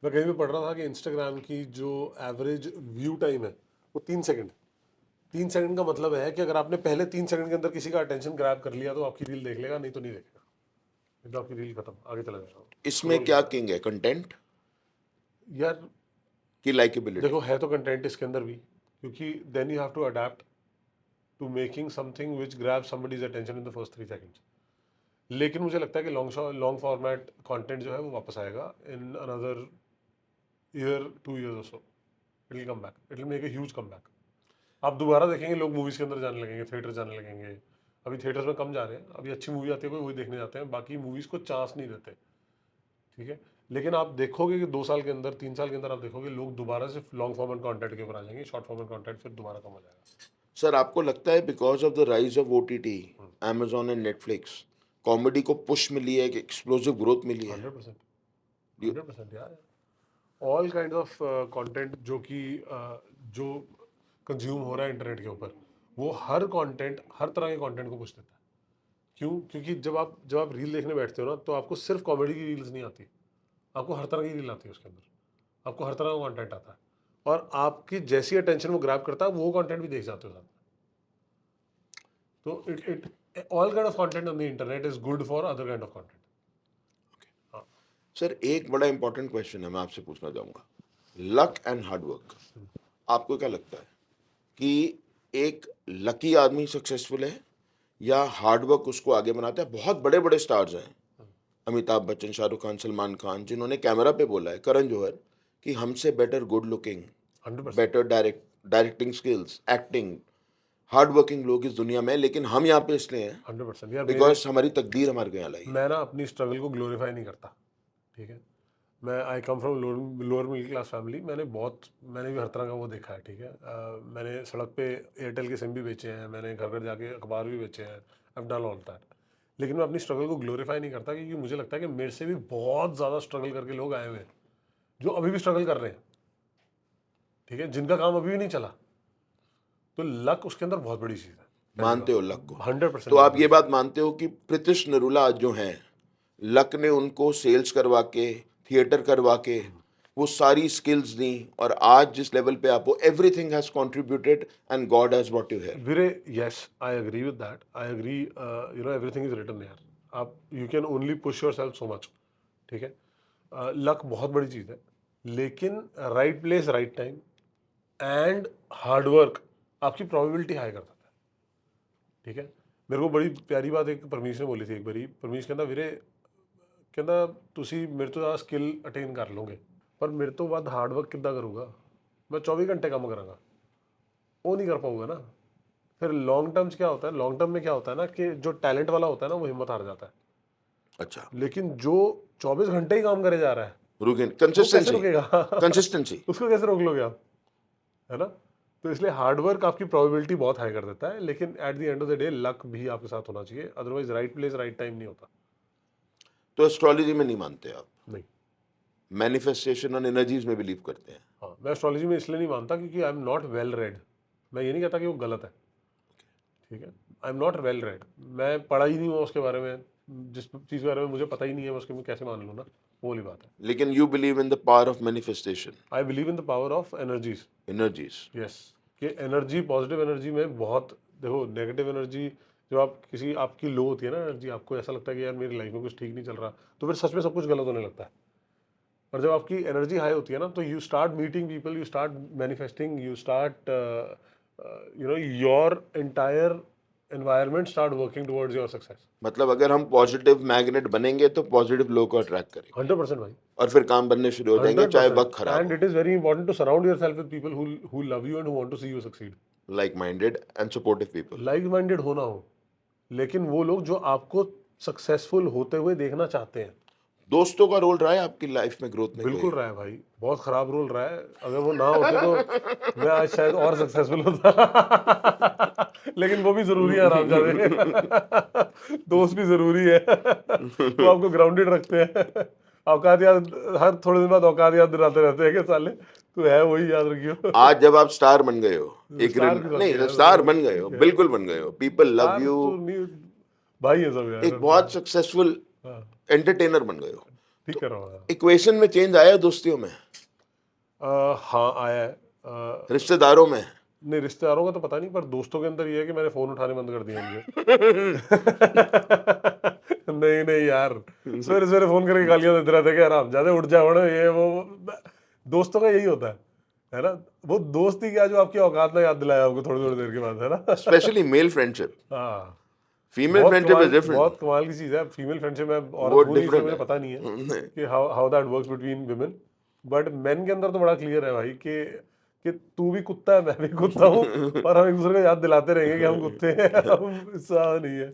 मैं कहीं भी पढ़ रहा था कि इंस्टाग्राम की जो एवरेज व्यू टाइम है वो 3 सेकंड। 3 सेकंड का मतलब है कि अगर आपने पहले 3 सेकंड के अंदर किसी का अटेंशन ग्रैब कर लिया तो आपकी रील देख लेगा, नहीं तो नहीं देखेगा, नहीं तो आपकी रील खत्म, आगे चला जाएगा। इसमें स्क्रॉल क्या करेगा किंग है, कंटेंट यार। की लाइकेबिलिटी? देखो है तो कंटेंट इसके अंदर भी, क्योंकि then you have to adapt to making something which grab somebody's attention in the first 3 seconds. लेकिन मुझे लगता है कि लॉन्ग फॉर्मेट कंटेंट जो है वो वापस आएगा इन अनदर ईयर 2 years और so. It will come back, it will make a huge comeback. आप दोबारा देखेंगे लोग मूवीज के अंदर जाने लगेंगे, थिएटर जाने लगेंगे। अभी थिएटर्स में कम जा रहे हैं, अभी अच्छी मूवी आती है कोई वही देखने जाते हैं, बाकी मूवीज को चांस नहीं देते, ठीक है। लेकिन आप देखोगे कि 2 साल के अंदर, 3 साल के अंदर आप देखोगे लोग दोबारा से लॉन्ग फॉर्मेट कंटेंट के ऊपर आ जाएंगे, शॉर्ट फॉर्मेट कंटेंट फिर दोबारा कम हो जाएगा। सर आपको लगता है because of the rise of OTT, amazon and Netflix, comedy को पुश मिली है, कि एक्सप्लोसिव ग्रोथ मिली है? 100%, 100% यार। ऑल काइंड ऑफ कंटेंट जो कि जो कंज्यूम हो रहा है इंटरनेट के ऊपर, वो हर कंटेंट, हर तरह के कंटेंट को पुश देता है। क्यों? क्योंकि जब आप रील देखने बैठते हो ना, तो आपको सिर्फ कॉमेडी की रील्स नहीं आती, आपको हर तरह की रील आती है उसके अंदर, आपको हर तरह का कंटेंट आता है, और आपकी जैसी अटेंशन वो ग्रैब करता है वो कंटेंट भी देख जाते हो साथ में। तो it all kind of content on the internet is good for other kind of content. Sir एक बड़ा इंपॉर्टेंट क्वेश्चन है, मैं आपसे पूछना चाहूँगा, लक एंड हार्डवर्क, आपको क्या लगता है कि एक लकी आदमी सक्सेसफुल है या हार्डवर्क उसको आगे बनाता है? बहुत बड़े बड़े स्टार्स हैं, अमिताभ बच्चन, शाहरुख खान, सलमान खान, जिन्होंने कैमरा पे बोला है, करण जौहर, कि हमसे better good looking, 100%, better directing skills, acting, hard working लोग इस दुनिया में हैं, लेकिन हम यहाँ पे इसलिए हैं 100% यार। बिकॉज हमारी तकदीर हमारे को यहाँ लाई है। मैं ना अपनी स्ट्रगल को ग्लोरीफाई नहीं करता, ठीक है। मैं I come from lower middle class family. मैंने भी हर तरह का वो देखा है, ठीक है। मैंने सड़क पे एयरटेल के सिम भी बेचे हैं, मैंने घर घर जाके अखबार भी बेचे हैं, I have done all that. लेकिन मैं अपनी स्ट्रगल को ग्लोरीफाई नहीं करता, क्योंकि मुझे लगता है कि मेरे से भी बहुत ज़्यादा स्ट्रगल करके लोग आए हुए हैं जो अभी भी स्ट्रगल कर रहे हैं, ठीक है, जिनका काम अभी भी नहीं चला। तो लक उसके अंदर बहुत बड़ी चीज़ है। मानते हो लक को? 100%। तो आप ये बात मानते हो कि प्रीतिश नरूला आज जो हैं, लक ने उनको सेल्स करवा के, थिएटर करवा के वो सारी स्किल्स दी, और आज जिस लेवल पे आप हो, everything has contributed and god has brought you here? वीरे, yes, I agree with that, I agree. Everything is written यार। आप you can only push yourself so much, ठीक है। लक बहुत बड़ी चीज़ है, लेकिन right place right time and hard work आपकी प्रोबेबिलिटी हाई कर देता है, ठीक है। मेरे को बड़ी प्यारी बात एक परमीश ने बोली थी एक बारी। परमीश कहता वीरे, कहता तुसी मेरे तो ज़्यादा स्किल अटेन कर लोगे, पर मेरे तो बाद हार्डवर्क किद्दां करूँगा, मैं 24 घंटे काम करांगा, वो नहीं कर पाऊंगा ना। फिर लॉन्ग टर्म क्या होता है, लॉन्ग टर्म में क्या होता है ना, कि जो टैलेंट वाला होता है ना वो हिम्मत हार जाता है, अच्छा, लेकिन जो 24 घंटे ही काम करे जा रहा है रुके वो कैसे कंसिस्टेंसी, रुकेगा? कंसिस्टेंसी। उसको कैसे रोक लोगे आप, है ना? तो इसलिए हार्ड वर्क आपकी प्रोबेबिलिटी बहुत हाई कर देता है, लेकिन at the end of the day luck भी आपके साथ होना चाहिए, otherwise right place right time नहीं होता। तो एस्ट्रोलॉजी में नहीं मानते आप, नहीं। मैनिफेस्टेशन और एनर्जीज में बिलीव करते हैं। हाँ, मैं एस्ट्रोलॉजी में इसलिए नहीं मानता क्योंकि I am not well read. मैं ये नहीं कहता कि वो गलत है, ठीक है, I am not well read, मैं पढ़ा ही नहीं हुआ उसके बारे में, जिस चीज़ के बारे में मुझे पता ही नहीं है मैं उसके में कैसे मान लूँ ना, वो वाली बात है। लेकिन you believe in the power of manifestation, I believe in the power of energies. Energies. Yes, कि एनर्जी, पॉजिटिव एनर्जी में बहुत, देखो नेगेटिव एनर्जी, जो आप किसी आपकी लो होती है ना एनर्जी, आपको ऐसा लगता है कि यार मेरी लाइफ में कुछ ठीक नहीं चल रहा, तो फिर सच में सब कुछ गलत होने लगता है। और जब आपकी एनर्जी हाई होती है ना, तो you start meeting people, you start manifesting, you start your entire environment start working towards your success. मतलब अगर हम पॉजिटिव मैग्नेट बनेंगे तो पॉजिटिव लोग को अट्रैक्ट करेंगे 100% भाई, और फिर काम बनने शुरू हो जाएंगे चाहे वक्त 100%। खराब एंड हो। It is very important to surround yourself with people who love you and who want to see you succeed. Like minded and supportive people. Like minded होना हो, लेकिन वो लोग जो आपको सक्सेसफुल होते हुए देखना चाहते हैं। दोस्तों का रोल रहा है आपकी लाइफ में ग्रोथ में बिल्कुल कोई? रहा है भाई, बहुत खराब रोल रहा है, अगर वो ना होते तो मैं आज शायद और सक्सेसफुल होता। लेकिन वो भी जरूरी है आरामजादे। दोस्त भी जरूरी है। वो आपको ग्राउंडेड रखते हैं। औकात याद, हर थोड़े दिन बाद औकात याद दिलाते रहते हैं कि साले तू है वही, याद रखियो। आज जब आप स्टार बन गए हो, एक स्टार की बात नहीं यार, स्टार बन गए हो, ठीक है, बिल्कुल बन गए हो, पीपल लव स्टार यू, तो नहीं, भाई है सब एक यार। बहुत सक्सेसफुल हाँ, एंटरटेनर बन गए हो, ठीक तो कर रहा हूँ। इक्वेशन में चेंज आया दोस्तियों में, हाँ आया है। रिश्तेदारों में? नहीं, रिश्तेदारों का तो पता नहीं, पर दोस्तों के अंदर ये है कि मैंने फोन उठाने बंद कर दिया मुझे। नहीं नहीं यार, सवेरे सवेरे फोन करके गालियां देते रहते हैं कि आराम ज्यादा उठ जाओ ना, ये वो। दोस्तों का यही होता है ना? वो दोस्त ही क्या जो आपकी औकात ना याद दिलाया आपको थोड़ी थोड़ी देर के बाद, है ना? स्पेशली मेल फ्रेंडशिप, हाँ, फीमेल फ्रेंडशिप इज डिफरेंट। बहुत कमाल की चीज़ है फीमेल फ्रेंडशिप में। वो औरत हूँ नहीं इसलिए डिफरेंट मुझे है। पता नहीं है कि how that works between women, but main के अंदर तो बड़ा क्लियर है भाई कि तू भी कुत्ता है, मैं भी कुत्ता हूँ, और हम एक दूसरे को याद दिलाते रहेंगे कि हम कुत्ते हैं। हम इससे नहीं है।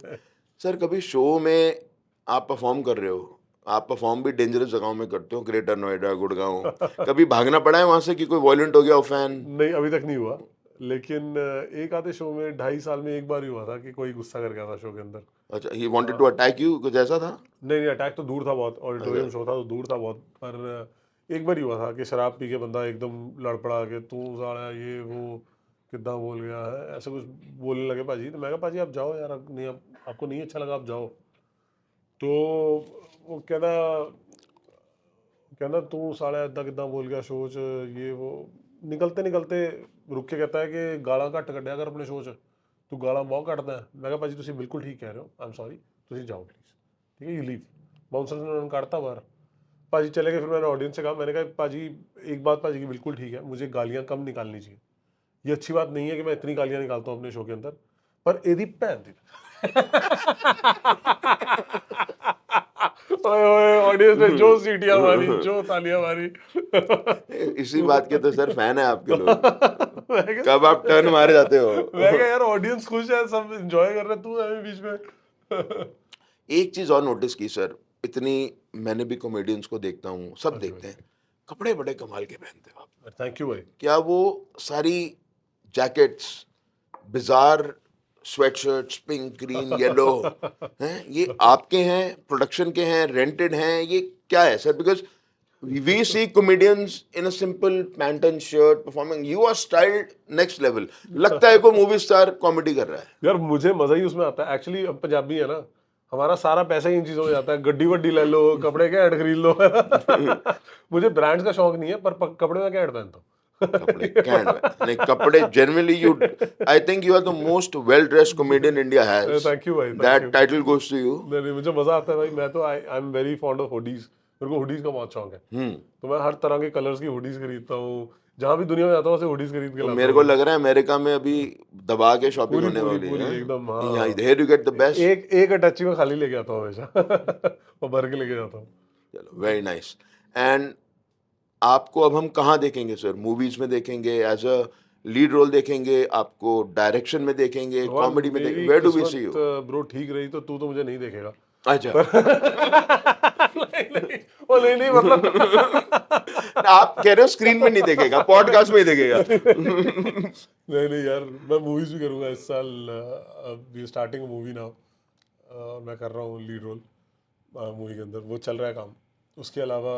सर कभी शो में आप परफॉर्म कर रहे हो, आप परफॉर्म भी डेंजरस जगहों में करते हो, ग्रेटर नोएडा, गुड़गांव, कभी भागना पड़ा है वहां से कि कोई वॉयलेंट हो गया हो फैन? नहीं, अभी तक नहीं हुआ, लेकिन एक आधे शो में 2.5 साल में एक बार ही हुआ था कि कोई गुस्सा कर गया था शो के अंदर। अच्छा, he wanted to attack you, कुछ ऐसा था? नहीं नहीं, अटैक तो दूर था, बहुत ऑडिटोरियम अच्छा, शो था तो दूर था बहुत, पर एक बार ही हुआ था कि शराब पी के बंदा एकदम लड़ पड़ा कि तू साला ये वो कितना बोल गया है, ऐसा कुछ बोलने लगे भाजी। तो मैं कहा भाजी आप जाओ यार, नहीं आपको नहीं अच्छा लगा आप जाओ। तो वो कहना तू साला इदा किदा बोल गया शो च, ये वो। निकलते निकलते रुक के कहता है कि गाला घट कढ़िया कर अपने शो च, तू गाला बहुत कटदा है। मैं कहा भाजी तुम बिल्कुल ठीक कह रहे हो, आई एम सॉरी, तुम जाओ प्लीज, ठीक है, यू लीव। बाउंसर ने उन्होंने काटता बाहर, पाजी चले गए। फिर मैंने ऑडियंस से कहा, मैंने कहा पाजी एक बात पाजी की बिल्कुल ठीक है, मुझे गालियाँ कम निकालनी चाहिए, ये अच्छी बात नहीं है कि मैं इतनी गालियाँ निकालता हूँ अपने शो के अंदर, पर एदी भैन दी। ओए ओए, ऑडियंस ने जो सीटियां मारी, जो तालियां मारी। इसी बात के तो सर फैन है आपके लोग, मैं कहा कब आप टर्न मारे जाते हो। मैं कहा यार ऑडियंस खुश है, सब एंजॉय कर रहे हैं, तू है बीच में। एक चीज और नोटिस की सर, इतनी मैंने भी कॉमेडियंस को देखता हूँ, सब देखते हैं, कपड़े बड़े कमाल के पहनते हो आप। थैंक यू भाई। क्या वो सारी jackets, bizarre sweatshirts, pink, green, yellow हैं, ये आपके हैं, प्रोडक्शन के हैं, रेंटेड हैं, ये क्या है sir? Because we see comedians in a simple pant and shirt performing, you are styled next level, लगता है कोई मूवी स्टार कॉमेडी कर रहा है। यार मुझे मजा ही उसमें आता है एक्चुअली, अब पंजाबी है ना, हमारा सारा पैसा ही इन चीजों में जाता है, गड्डी वड्डी ले लो, कपड़े के ऐड खरीद लो। मुझे ब्रांड्स का शौक नहीं है, पर कपड़े में क्या ऐड पहनता हूँ। कपड़े कैंड नहीं, कपड़े generally you, I think you are the most well dressed comedian India has, thank you भाई, thank that you. Title goes to you. नहीं नहीं, मुझे मजा आता है भाई, मैं तो I am very fond of hoodies, मेरे को हुडीज का बहुत शौक है। तो मैं हर तरह के कलर्स की हुडीज खरीदता हूँ, जहाँ भी दुनिया में जाता हूँ उसे हुडीज खरीद के तो लाता मेरे हूँ। को लग रहा है अमेरिका में अभी दबा के शॉपिंग पूरी होने पूरी वाली पूरी है। एकदम, यहाँ हाँ। here you get the best। एक एक अटैची में खाली लेके आता हूँ हमेशा। और भर के लेके जाता हूँ। चलो वेरी नाइस। एंड आपको अब हम कहाँ देखेंगे सर? मूवीज में देखेंगे, एज अ लीड रोल देखेंगे, आपको डायरेक्शन में देखेंगे, भगवान कॉमेडी में देखेंगे, मेरी वेयर डू वी किस्मत सी यू? ब्रो ठीक रही तो तू तो मुझे नहीं देखेगा, अच्छा नहीं मतलब आप कह रहे हो स्क्रीन में नहीं देखेगा, पॉडकास्ट में ही देखेगा। नहीं यार, मैं मूवीज भी करूंगा इस साल। वी स्टार्टिंग मूवी नाउ, मैं कर रहा हूँ लीड रोल मूवी के अंदर, वो चल रहा है काम। उसके अलावा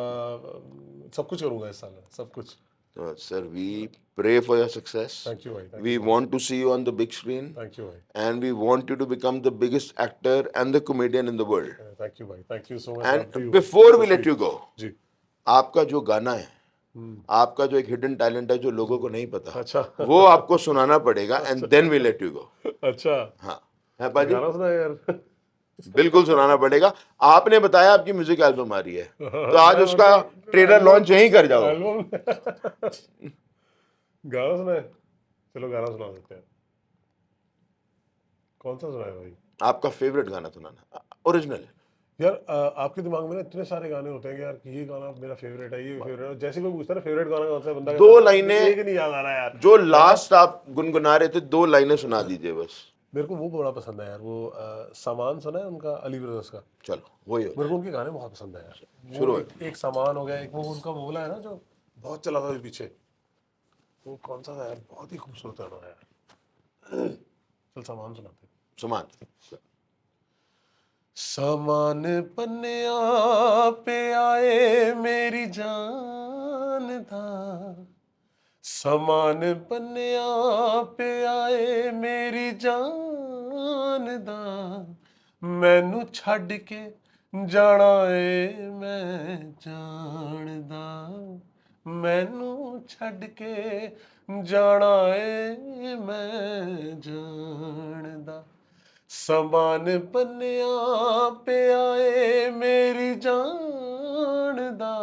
सब कुछ करूंगा इस साल, सब कुछ। तो sir we pray for your success, thank you भाई, thank we you, want to see you on the big screen, thank you भाई, and we want you to become the biggest actor and the comedian in the world. Thank you भाई, thank you so much. And before we let you go, जी। आपका जो गाना है, आपका जो एक हिडन टैलेंट है जो लोगों को नहीं पता, अच्छा वो आपको सुनाना पड़ेगा and then we let you go. अच्छा, हाँ है पाजी, गाना सुना यार। बिल्कुल सुनाना पड़ेगा। आपने बताया आपकी म्यूजिक एल्बम आ रही है, तो आज उसका ट्रेलर लॉन्च यहीं कर जाओ। एल्बम गाना सुना है, चलो गाना सुना देते हैं। कौन सा सुना है भाई? आपका फेवरेट गाना सुनाना, ओरिजिनल। यार आपके दिमाग में ना इतने सारे गाने होते हैं कि यार कि ये गाना मेरा फेवरेट है, ये फेवरेट है। जैसे कोई पूछता है ना फेवरेट गाना कौन सा है, बंदा दो कहता है, लाइनें एक नहीं याद आ रहा यार। जो लास्ट आप गुनगुना रहे थे, 2 लाइनें सुना दीजिए बस। मेरे को वो बड़ा पसंद है यार, वो सामान सुना है उनका, अली ब्रदर्स का। चलो वही हो मेरे को उनके गाने बहुत पसंद है यार। शुरू वो हो। एक सामान हो गया, एक वो उनका वो बोला है ना जो बहुत चला था अभी पीछे, वो कौन सा था यार, बहुत ही खूबसूरत गाना है यार। चल सामान सुनाते हैं। समान सामान पन्निया पे आए मेरी जान दा, समान पन्निया पे आए मेरी जान दा, मैनू छड्ड के जाना ए मैं जानदा, मैनू छड्ड के जाना ए मैं जानदा, समान पन्निया पे आए मेरी जान दा,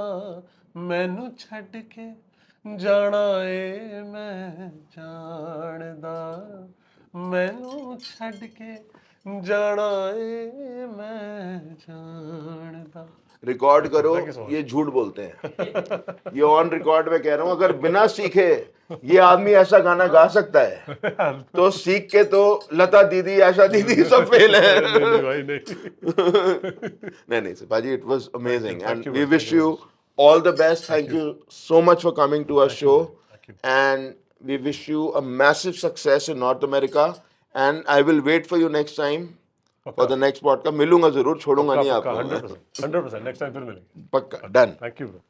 मैनू छड्ड के जाना ए मैं जानदा, मैनू छड्ड के जाना ए मैं जानदा। रिकॉर्ड करो, Thank you so much. ये झूठ बोलते हैं। ये ऑन रिकॉर्ड में कह रहा हूं, अगर बिना सीखे ये आदमी ऐसा गाना गा सकता है, तो सीख के तो लता दीदी, आशा दीदी सब फेल है। नहीं भाई नहीं। नहीं पाजी, it was amazing Thank and you, we man. Wish Thank you you very much. all the best. Thank you so much for coming to our show, Thank you. and we wish you a massive success in North America, and I will wait for you next time for the next podcast. मिलूंगा जरूर, छोड़ूंगा नहीं पक्का आपको मैं। 100%, 100%। Next time फिर मिलेंगे। पक्का डन। Thank you bro.